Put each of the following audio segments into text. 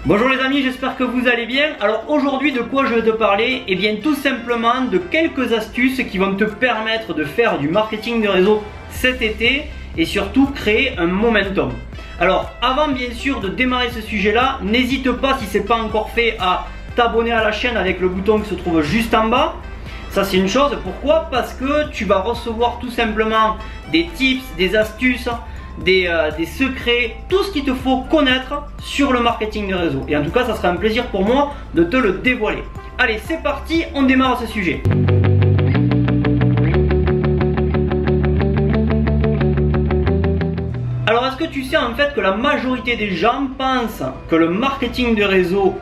Bonjour les amis, j'espère que vous allez bien. Alors aujourd'hui, de quoi je vais te parler? Eh bien tout simplement de quelques astuces qui vont te permettre de faire du marketing de réseau cet été et surtout créer un momentum. Alors avant bien sûr de démarrer ce sujet là, n'hésite pas si ce n'est pas encore fait à t'abonner à la chaîne avec le bouton qui se trouve juste en bas. Ça c'est une chose, pourquoi? Parce que tu vas recevoir tout simplement des tips, des astuces, des secrets, tout ce qu'il te faut connaître sur le marketing de réseau. Et en tout cas ça sera un plaisir pour moi de te le dévoiler. Allez c'est parti, on démarre ce sujet. Alors est-ce que tu sais en fait que la majorité des gens pensent que le marketing de réseau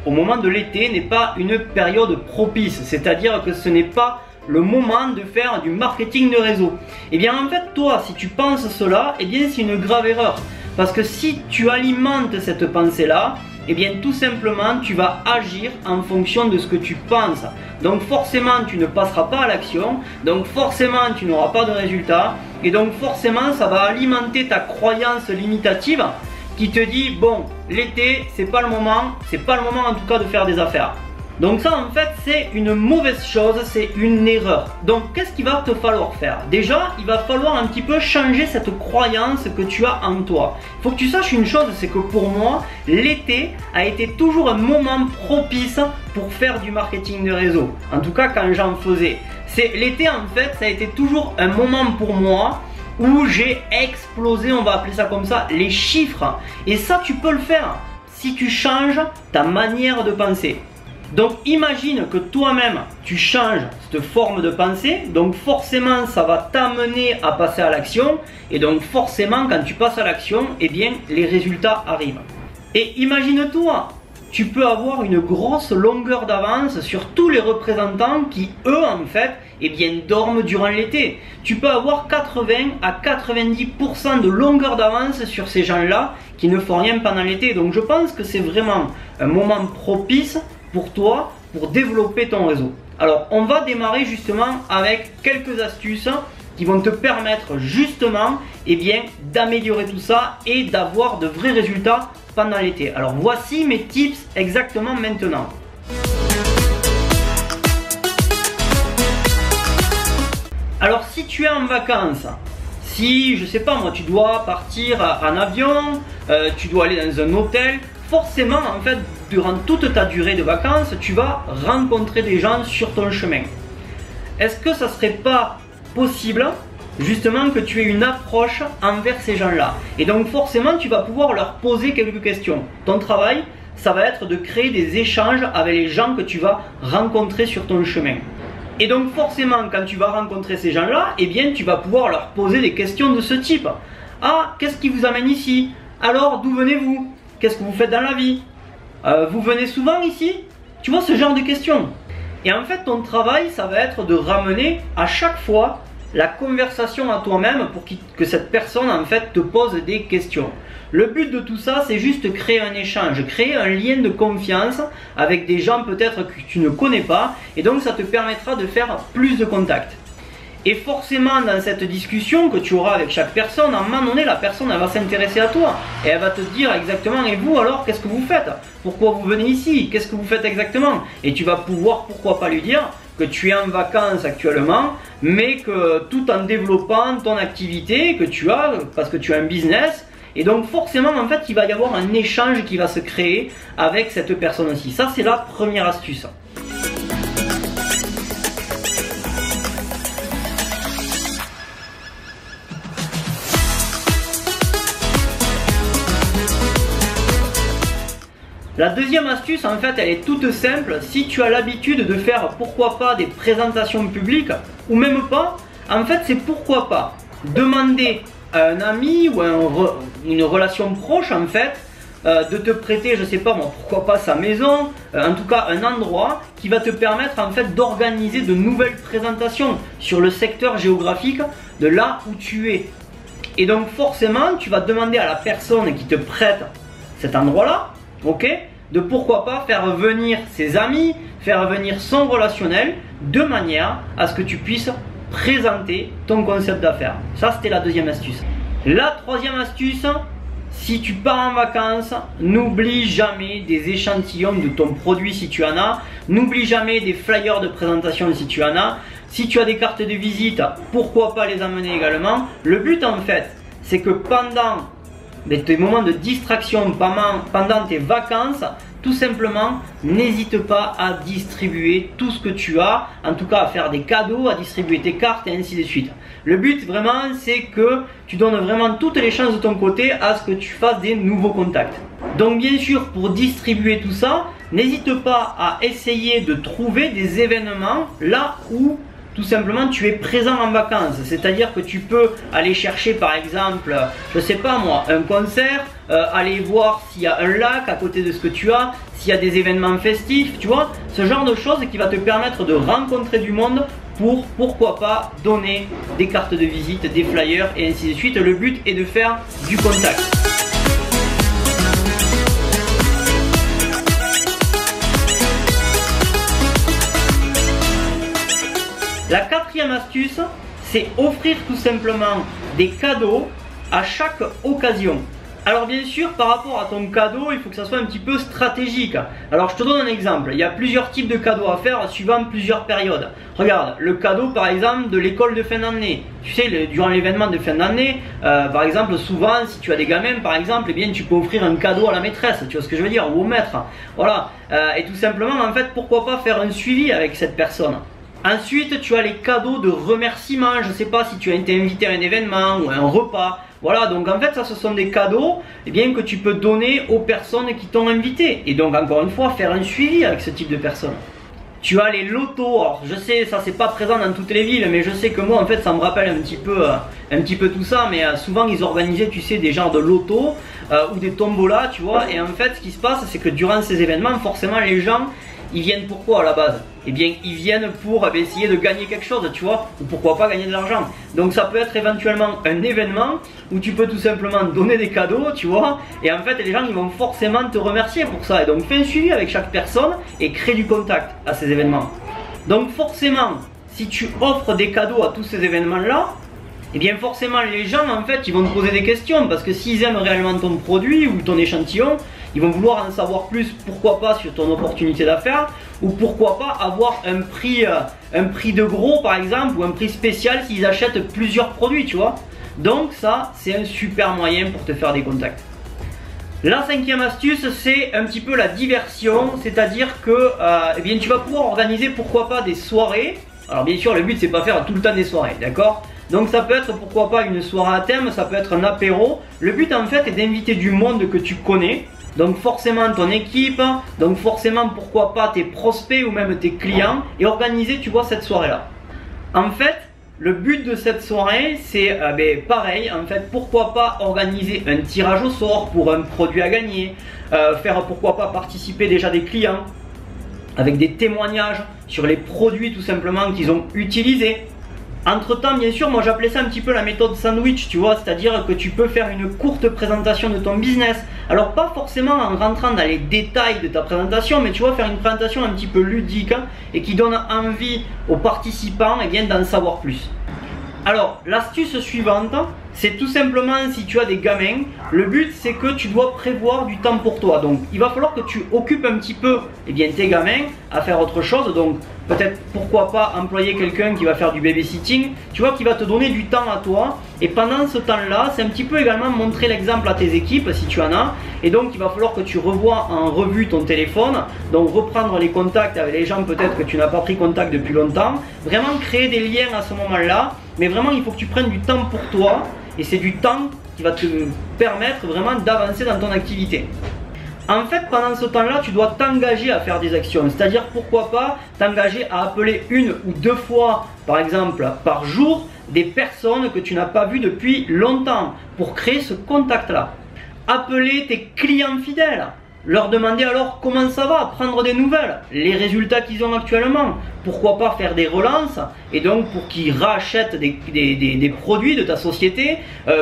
au moment de l'été n'est pas une période propice, c'est-à-dire que ce n'est pas le moment de faire du marketing de réseau? Et bien en fait toi, si tu penses cela, et bien c'est une grave erreur, parce que si tu alimentes cette pensée là, et bien tout simplement tu vas agir en fonction de ce que tu penses. Donc forcément tu ne passeras pas à l'action, donc forcément tu n'auras pas de résultat, et donc forcément ça va alimenter ta croyance limitative qui te dit bon, l'été c'est pas le moment en tout cas de faire des affaires. Donc ça en fait c'est une mauvaise chose, c'est une erreur. Donc qu'est-ce qu'il va te falloir faire? Déjà il va falloir un petit peu changer cette croyance que tu as en toi. Il faut que tu saches une chose, c'est que pour moi l'été a été toujours un moment propice pour faire du marketing de réseau. En tout cas quand j'en faisais. L'été en fait ça a été toujours un moment pour moi où j'ai explosé, on va appeler ça comme ça, les chiffres. Et ça tu peux le faire si tu changes ta manière de penser. Donc imagine que toi-même tu changes cette forme de pensée, donc forcément ça va t'amener à passer à l'action, et donc forcément quand tu passes à l'action, eh bien les résultats arrivent. Et imagine-toi, tu peux avoir une grosse longueur d'avance sur tous les représentants qui eux en fait eh bien dorment durant l'été. Tu peux avoir 80 à 90% de longueur d'avance sur ces gens-là qui ne font rien pendant l'été. Donc je pense que c'est vraiment un moment propice pour toi pour développer ton réseau. Alors on va démarrer justement avec quelques astuces qui vont te permettre justement eh bien d'améliorer tout ça et d'avoir de vrais résultats pendant l'été. Alors voici mes tips exactement maintenant. Alors si tu es en vacances, si je sais pas moi tu dois partir en avion, tu dois aller dans un hôtel, forcément en fait durant toute ta durée de vacances tu vas rencontrer des gens sur ton chemin. Est-ce que ça serait pas possible justement que tu aies une approche envers ces gens-là? Et donc forcément tu vas pouvoir leur poser quelques questions. Ton travail ça va être de créer des échanges avec les gens que tu vas rencontrer sur ton chemin. Et donc forcément quand tu vas rencontrer ces gens-là, eh bien tu vas pouvoir leur poser des questions de ce type. Ah, qu'est-ce qui vous amène ici? Alors d'où venez-vous? Qu'est-ce que vous faites dans la vie? Vous venez souvent ici? Tu vois, ce genre de questions. Et en fait ton travail ça va être de ramener à chaque fois la conversation à toi-même pour que cette personne en fait te pose des questions. Le but de tout ça c'est juste créer un échange, créer un lien de confiance avec des gens peut-être que tu ne connais pas, et donc ça te permettra de faire plus de contacts. Et forcément dans cette discussion que tu auras avec chaque personne, à un moment donné la personne elle va s'intéresser à toi et elle va te dire exactement et vous alors qu'est-ce que vous faites? Pourquoi vous venez ici? Qu'est-ce que vous faites exactement? Et tu vas pouvoir pourquoi pas lui dire que tu es en vacances actuellement mais que tout en développant ton activité que tu as parce que tu as un business. Et donc forcément en fait il va y avoir un échange qui va se créer avec cette personne-ci. Ça c'est la première astuce. La deuxième astuce en fait elle est toute simple. Si tu as l'habitude de faire pourquoi pas des présentations publiques ou même pas, en fait c'est pourquoi pas demander à un ami ou une relation proche en fait de te prêter, je sais pas moi, pourquoi pas sa maison, en tout cas un endroit qui va te permettre en fait d'organiser de nouvelles présentations sur le secteur géographique de là où tu es. Et donc forcément tu vas demander à la personne qui te prête cet endroit là, ok, de pourquoi pas faire venir ses amis, faire venir son relationnel de manière à ce que tu puisses présenter ton concept d'affaires. Ça c'était la deuxième astuce. La troisième astuce, si tu pars en vacances, n'oublie jamais des échantillons de ton produit si tu en as. N'oublie jamais des flyers de présentation si tu en as. Si tu as des cartes de visite, pourquoi pas les emmener également. Le but en fait, c'est que pendant tes moments de distraction, pendant tes vacances, tout simplement, n'hésite pas à distribuer tout ce que tu as, en tout cas à faire des cadeaux, à distribuer tes cartes et ainsi de suite. Le but vraiment, c'est que tu donnes vraiment toutes les chances de ton côté à ce que tu fasses des nouveaux contacts. Donc bien sûr, pour distribuer tout ça, n'hésite pas à essayer de trouver des événements là où tout simplement tu es présent en vacances, c'est-à-dire que tu peux aller chercher par exemple, je sais pas moi, un concert, aller voir s'il y a un lac à côté de ce que tu as, s'il y a des événements festifs, tu vois, ce genre de choses qui va te permettre de rencontrer du monde pour, pourquoi pas, donner des cartes de visite, des flyers et ainsi de suite. Le but est de faire du contact. La quatrième astuce, c'est offrir tout simplement des cadeaux à chaque occasion. Alors bien sûr, par rapport à ton cadeau, il faut que ça soit un petit peu stratégique. Alors je te donne un exemple, il y a plusieurs types de cadeaux à faire suivant plusieurs périodes. Regarde, le cadeau par exemple de l'école de fin d'année. Tu sais, durant l'événement de fin d'année, par exemple, souvent, si tu as des gamins par exemple, eh bien tu peux offrir un cadeau à la maîtresse, tu vois ce que je veux dire, ou au maître. Voilà, et tout simplement, en fait, pourquoi pas faire un suivi avec cette personne. Ensuite, tu as les cadeaux de remerciement. Je ne sais pas si tu as été invité à un événement ou à un repas. Voilà, donc en fait, ça, ce sont des cadeaux que tu peux donner aux personnes qui t'ont invité. Et donc, encore une fois, faire un suivi avec ce type de personnes. Tu as les lotos. Alors, je sais, ça, c'est pas présent dans toutes les villes, mais je sais que moi, en fait, ça me rappelle un petit peu tout ça. Mais souvent, ils organisaient, tu sais, des genres de lotos ou des tombolas, tu vois. Et en fait, ce qui se passe, c'est que durant ces événements, forcément, les gens, ils viennent pourquoi à la base? Eh bien, ils viennent pour essayer de gagner quelque chose, tu vois, ou pourquoi pas gagner de l'argent. Donc ça peut être éventuellement un événement où tu peux tout simplement donner des cadeaux, tu vois, et en fait les gens ils vont forcément te remercier pour ça. Et donc fais un suivi avec chaque personne et crée du contact à ces événements. Donc forcément, si tu offres des cadeaux à tous ces événements-là, eh bien forcément les gens en fait ils vont te poser des questions parce que s'ils aiment réellement ton produit ou ton échantillon, ils vont vouloir en savoir plus, pourquoi pas sur ton opportunité d'affaires ou pourquoi pas avoir un prix de gros par exemple ou un prix spécial s'ils achètent plusieurs produits, tu vois. Donc ça c'est un super moyen pour te faire des contacts. La cinquième astuce, c'est un petit peu la diversion, c'est-à-dire que eh bien, tu vas pouvoir organiser pourquoi pas des soirées. Alors bien sûr le but c'est pas faire tout le temps des soirées, d'accord? Donc ça peut être pourquoi pas une soirée à thème, ça peut être un apéro. Le but en fait est d'inviter du monde que tu connais. Donc forcément ton équipe, donc forcément pourquoi pas tes prospects ou même tes clients et organiser tu vois cette soirée là. En fait le but de cette soirée c'est pareil en fait pourquoi pas organiser un tirage au sort pour un produit à gagner, faire pourquoi pas participer déjà des clients avec des témoignages sur les produits tout simplement qu'ils ont utilisés. Entre temps bien sûr moi j'appelais ça un petit peu la méthode sandwich, tu vois, c'est à dire que tu peux faire une courte présentation de ton business. Alors pas forcément en rentrant dans les détails de ta présentation, mais tu vois, faire une présentation un petit peu ludique et qui donne envie aux participants d'en savoir plus. Alors l'astuce suivante, c'est tout simplement si tu as des gamins, le but c'est que tu dois prévoir du temps pour toi. Donc il va falloir que tu occupes un petit peu tes gamins à faire autre chose. Donc peut-être pourquoi pas employer quelqu'un qui va faire du babysitting, tu vois, qui va te donner du temps à toi. Et pendant ce temps-là, c'est un petit peu également montrer l'exemple à tes équipes si tu en as. Et donc il va falloir que tu revoies en revue ton téléphone, donc reprendre les contacts avec les gens peut-être que tu n'as pas pris contact depuis longtemps. Vraiment créer des liens à ce moment-là, mais vraiment il faut que tu prennes du temps pour toi. Et c'est du temps qui va te permettre vraiment d'avancer dans ton activité. En fait, pendant ce temps-là, tu dois t'engager à faire des actions. C'est-à-dire, pourquoi pas t'engager à appeler une ou deux fois, par exemple, par jour, des personnes que tu n'as pas vues depuis longtemps pour créer ce contact-là. Appeler tes clients fidèles. Leur demander alors comment ça va, prendre des nouvelles, les résultats qu'ils ont actuellement. Pourquoi pas faire des relances et donc pour qu'ils rachètent des produits de ta société,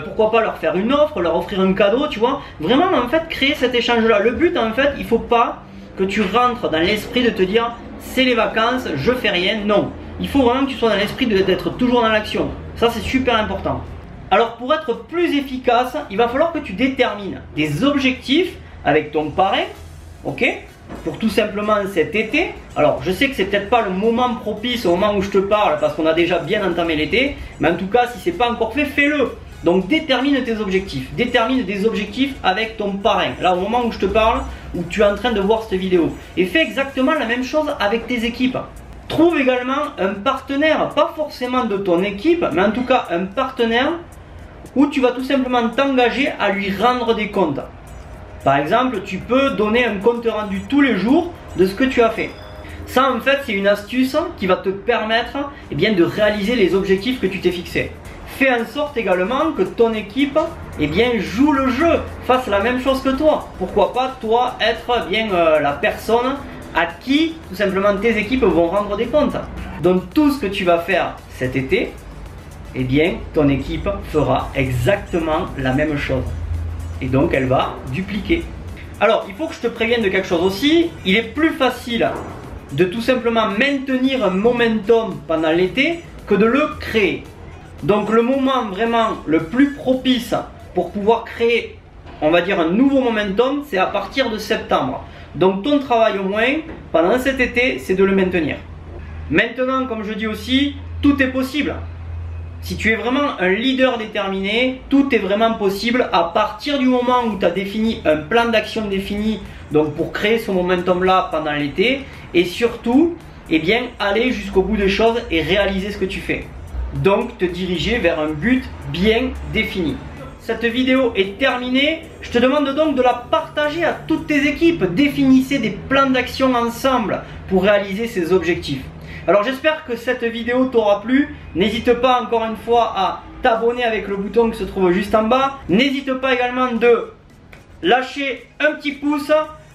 pourquoi pas leur faire une offre, leur offrir un cadeau, tu vois. Vraiment en fait créer cet échange là. Le but en fait il faut pas que tu rentres dans l'esprit de te dire c'est les vacances, je fais rien. Non, il faut vraiment que tu sois dans l'esprit d'être toujours dans l'action. Ça c'est super important. Alors pour être plus efficace, il va falloir que tu détermines des objectifs avec ton parrain, ok, pour tout simplement cet été. Alors je sais que c'est peut-être pas le moment propice au moment où je te parle parce qu'on a déjà bien entamé l'été, mais en tout cas si c'est pas encore fait, fais-le. Donc détermine tes objectifs, détermine des objectifs avec ton parrain, là au moment où je te parle, où tu es en train de voir cette vidéo. Et fais exactement la même chose avec tes équipes. Trouve également un partenaire, pas forcément de ton équipe, mais en tout cas un partenaire où tu vas tout simplement t'engager à lui rendre des comptes. Par exemple, tu peux donner un compte rendu tous les jours de ce que tu as fait. Ça en fait c'est une astuce qui va te permettre de réaliser les objectifs que tu t'es fixés. Fais en sorte également que ton équipe joue le jeu, fasse la même chose que toi. Pourquoi pas toi être la personne à qui tout simplement tes équipes vont rendre des comptes. Donc tout ce que tu vas faire cet été, ton équipe fera exactement la même chose. Et donc elle va dupliquer. Alors il faut que je te prévienne de quelque chose aussi. Il est plus facile de tout simplement maintenir un momentum pendant l'été que de le créer. Donc le moment vraiment le plus propice pour pouvoir créer, on va dire, un nouveau momentum, c'est à partir de septembre. Donc ton travail au moins pendant cet été, c'est de le maintenir. Maintenant, comme je dis aussi, tout est possible. Si tu es vraiment un leader déterminé, tout est vraiment possible à partir du moment où tu as défini un plan d'action défini, donc pour créer ce momentum là pendant l'été, et surtout aller jusqu'au bout des choses et réaliser ce que tu fais. Donc te diriger vers un but bien défini. Cette vidéo est terminée, je te demande donc de la partager à toutes tes équipes. Définissez des plans d'action ensemble pour réaliser ces objectifs. Alors j'espère que cette vidéo t'aura plu. N'hésite pas encore une fois à t'abonner avec le bouton qui se trouve juste en bas. N'hésite pas également de lâcher un petit pouce,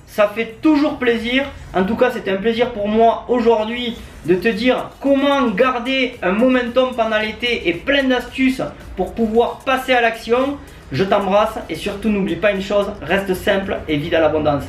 ça fait toujours plaisir. En tout cas c'était un plaisir pour moi aujourd'hui de te dire comment garder un momentum pendant l'été et plein d'astuces pour pouvoir passer à l'action. Je t'embrasse et surtout n'oublie pas une chose, reste simple et vis dans l'abondance.